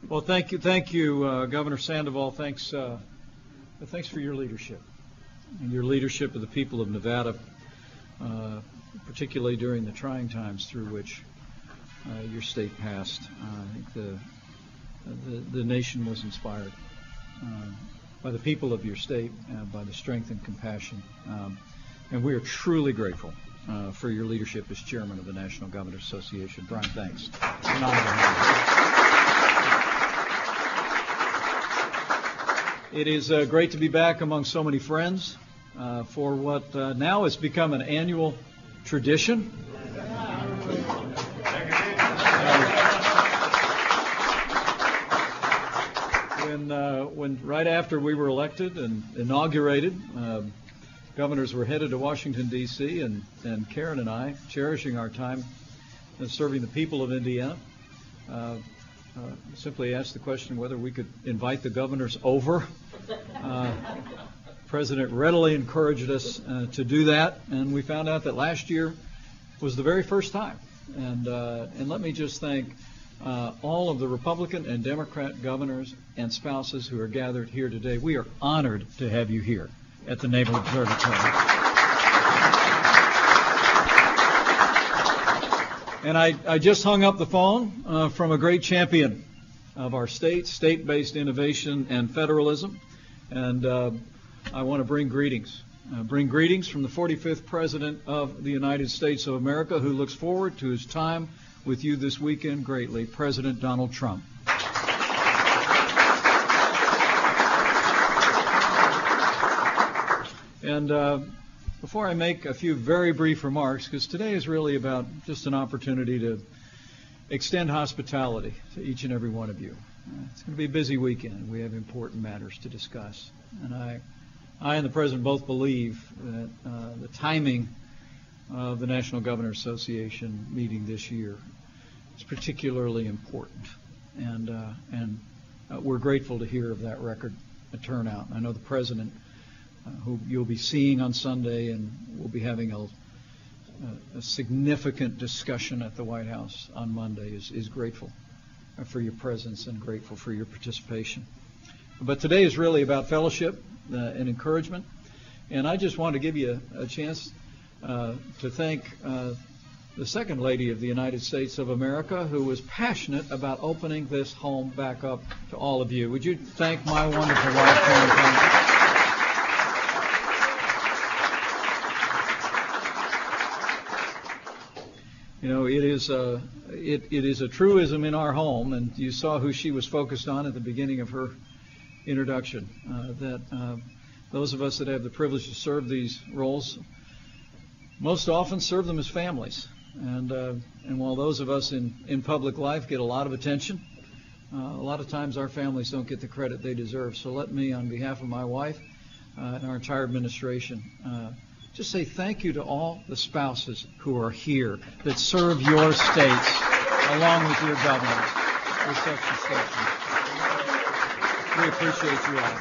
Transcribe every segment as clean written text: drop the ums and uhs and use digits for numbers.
Well, thank you, Governor Sandoval. Thanks for your leadership and your leadership of the people of Nevada, particularly during the trying times through which your state passed. I think the nation was inspired by the people of your state, by the strength and compassion, and we are truly grateful for your leadership as chairman of the National Governors Association. Brian, thanks. It's an honor to have you. It is great to be back among so many friends for what now has become an annual tradition. When right after we were elected and inaugurated, governors were headed to Washington, D.C., and Karen and I, cherishing our time serving the people of Indiana, simply asked the question whether we could invite the governors over. President readily encouraged us to do that, and we found out that last year was the very first time. And let me just thank all of the Republican and Democrat governors and spouses who are gathered here today. We are honored to have you here at the Naval Observatory. And I just hung up the phone from a great champion of our state-based innovation and federalism. And I want to bring greetings. Bring greetings from the 45th President of the United States of America, who looks forward to his time with you this weekend greatly, President Donald Trump. And before I make a few very brief remarks, because today is really about just an opportunity to extend hospitality to each and every one of you. It's going to be a busy weekend. We have important matters to discuss. And I and the President both believe that the timing of the National Governors Association meeting this year is particularly important. And we're grateful to hear of that record turnout. I know the President, who you'll be seeing on Sunday, and we'll be having a significant discussion at the White House on Monday, is grateful for your presence and grateful for your participation. But today is really about fellowship and encouragement, and I just want to give you a chance to thank the Second Lady of the United States of America, who was passionate about opening this home back up to all of you. Would you thank my wonderful wife, Karen Pence? You know, it is a truism in our home, and you saw who she was focused on at the beginning of her introduction, that those of us that have the privilege to serve these roles most often serve them as families. And while those of us in public life get a lot of attention, a lot of times our families don't get the credit they deserve. So let me, on behalf of my wife and our entire administration, just say thank you to all the spouses who are here that serve your states along with your governors with such distinction. We appreciate you all.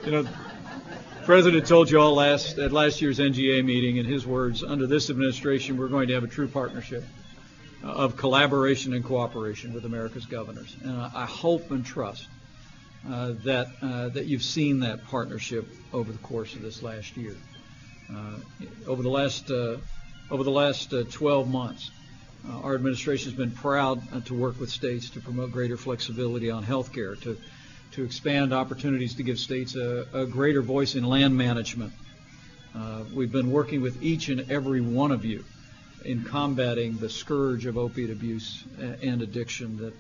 You know, the President told you all at last year's NGA meeting, in his words, under this administration, we're going to have a true partnership of collaboration and cooperation with America's governors. And I hope and trust that you've seen that partnership over the course of this last year. Over the last 12 months, our administration has been proud to work with states to promote greater flexibility on health care, to expand opportunities to give states a greater voice in land management. We've been working with each and every one of you in combating the scourge of opiate abuse and addiction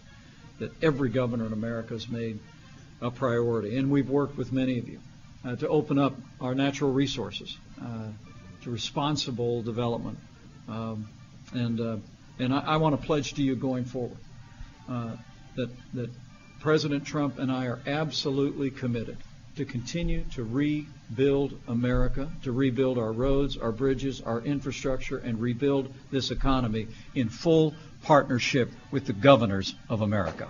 that every governor in America has made a priority. And we've worked with many of you to open up our natural resources to responsible development. And I want to pledge to you going forward that President Trump and I are absolutely committed to continue to rebuild America, to rebuild our roads, our bridges, our infrastructure, and rebuild this economy in full partnership with the governors of America.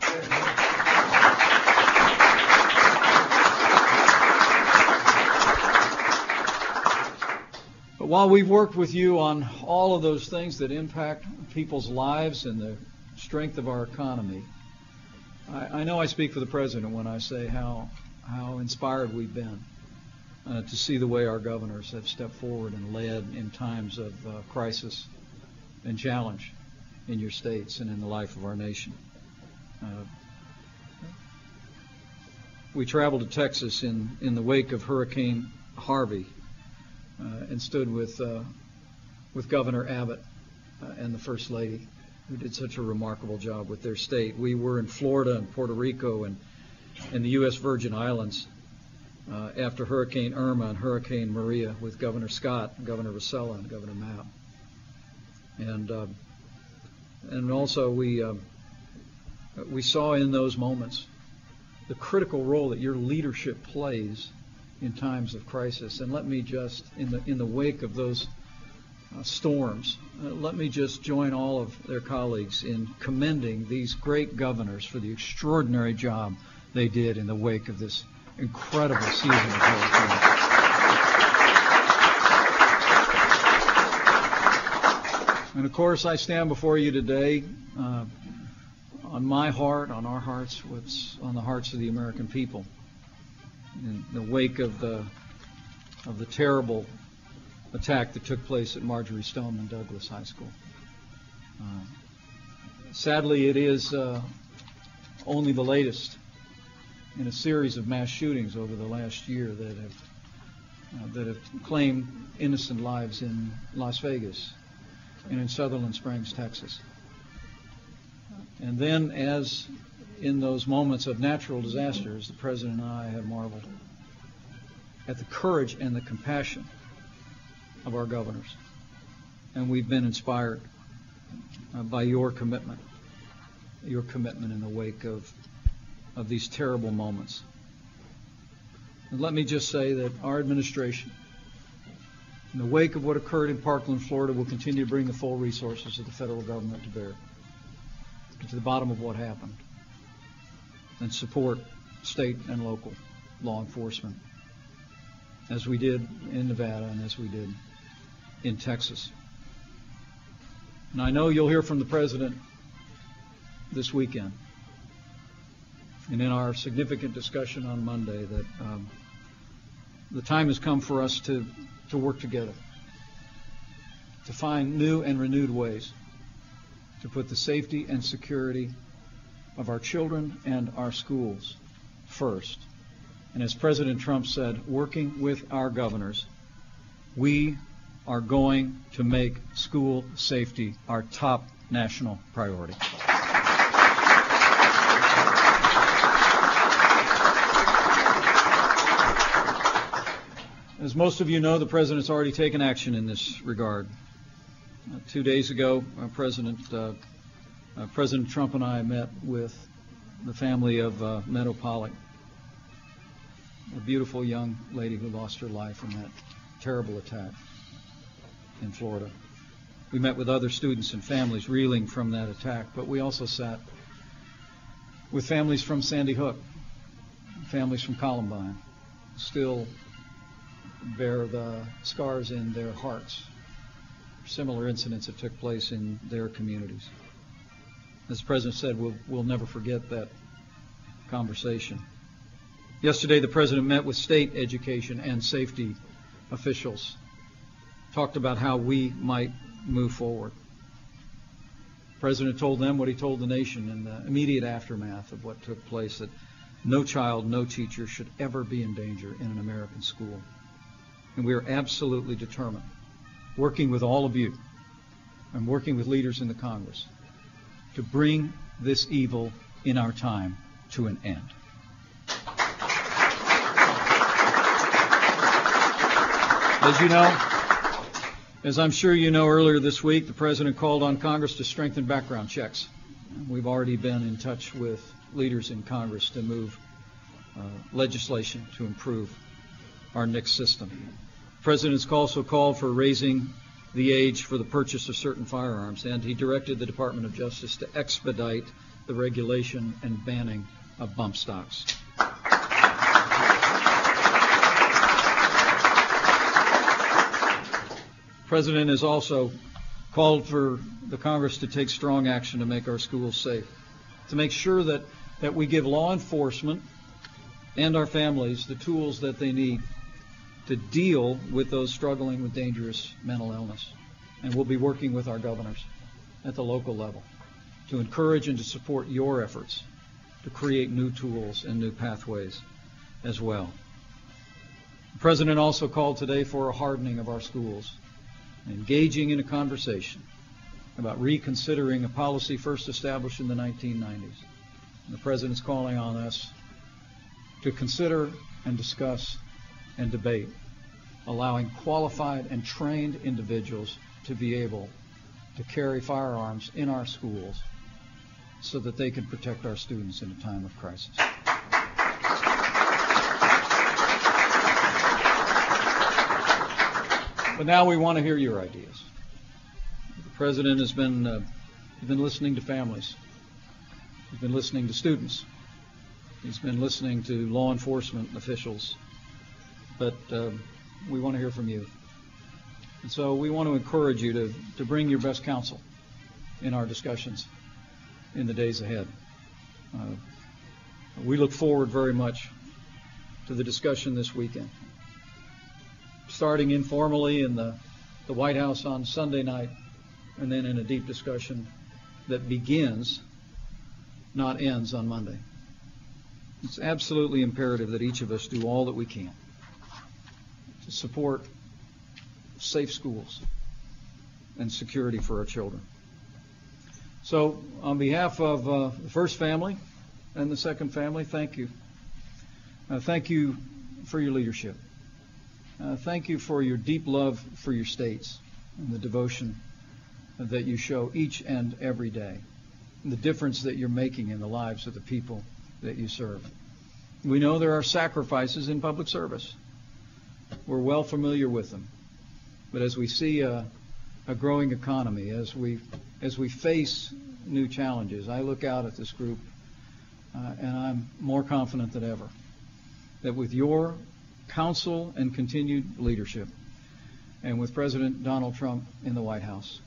while we've worked with you on all of those things that impact people's lives and the strength of our economy, I know I speak for the President when I say how inspired we've been to see the way our governors have stepped forward and led in times of crisis and challenge in your states and in the life of our nation. We traveled to Texas in the wake of Hurricane Harvey and stood with Governor Abbott and the First Lady, who did such a remarkable job with their state. We were in Florida and Puerto Rico and the U.S. Virgin Islands after Hurricane Irma and Hurricane Maria with Governor Scott, Governor Rosella, and Governor Mapp. And also we saw in those moments the critical role that your leadership plays in times of crisis. And let me just, in the wake of those storms, let me just join all of their colleagues in commending these great governors for the extraordinary job they did in the wake of this incredible season of hurricanes. And of course, I stand before you today on my heart, on our hearts, what's on the hearts of the American people. In the wake of the terrible attack that took place at Marjorie Stoneman Douglas High School. Sadly, it is only the latest in a series of mass shootings over the last year that have claimed innocent lives in Las Vegas and in Sutherland Springs, Texas. And then, as in those moments of natural disasters, the President and I have marveled at the courage and the compassion of our governors. And we've been inspired by your commitment in the wake of these terrible moments. And let me just say that our administration, in the wake of what occurred in Parkland, Florida, will continue to bring the full resources of the federal government to bear to the bottom of what happened and support state and local law enforcement, as we did in Nevada and as we did in Texas. And I know you'll hear from the President this weekend and in our significant discussion on Monday that the time has come for us to work together, to find new and renewed ways to put the safety and security of our children and our schools first. And as President Trump said, working with our governors, we are going to make school safety our top national priority. As most of you know, the President's already taken action in this regard. 2 days ago, President Trump and I met with the family of Meadow Pollack, a beautiful young lady who lost her life in that terrible attack in Florida. We met with other students and families reeling from that attack, but we also sat with families from Sandy Hook, families from Columbine, still bear the scars in their hearts, similar incidents that took place in their communities. As the President said, we'll never forget that conversation. Yesterday, the President met with state education and safety officials, talked about how we might move forward. The President told them what he told the nation in the immediate aftermath of what took place, that no child, no teacher should ever be in danger in an American school. And we are absolutely determined, working with all of you and working with leaders in the Congress, to bring this evil in our time to an end. As you know, as I'm sure you know, earlier this week, the President called on Congress to strengthen background checks. We've already been in touch with leaders in Congress to move legislation to improve our NICS system. The President's also called for raising the age for the purchase of certain firearms, and he directed the Department of Justice to expedite the regulation and banning of bump stocks. The President has also called for the Congress to take strong action to make our schools safe, to make sure that we give law enforcement and our families the tools that they need to deal with those struggling with dangerous mental illness. And we'll be working with our governors at the local level to encourage and to support your efforts to create new tools and new pathways as well. The President also called today for a hardening of our schools, engaging in a conversation about reconsidering a policy first established in the 1990s. And the President's calling on us to consider and discuss and debate allowing qualified and trained individuals to be able to carry firearms in our schools so that they can protect our students in a time of crisis. But now we want to hear your ideas. The President has been listening to families. He's been listening to students. He's been listening to law enforcement officials. But we want to hear from you. And so we want to encourage you to bring your best counsel in our discussions in the days ahead. We look forward very much to the discussion this weekend, starting informally in the White House on Sunday night, and then in a deep discussion that begins, not ends, on Monday. It's absolutely imperative that each of us do all that we can to support safe schools and security for our children. So on behalf of the first family and the second family, thank you. Thank you for your leadership. Thank you for your deep love for your states and the devotion that you show each and every day, and the difference that you're making in the lives of the people that you serve. We know there are sacrifices in public service. We're well familiar with them. But as we see a growing economy, as we face new challenges, I look out at this group and I'm more confident than ever that with your counsel and continued leadership, and with President Donald Trump in the White House,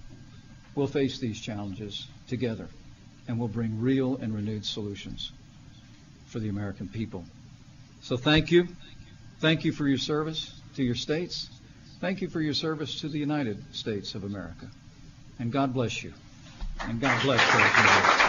we'll face these challenges together, and we'll bring real and renewed solutions for the American people. So thank you. Thank you for your service to your states. Thank you for your service to the United States of America. And God bless you. And God bless President Trump.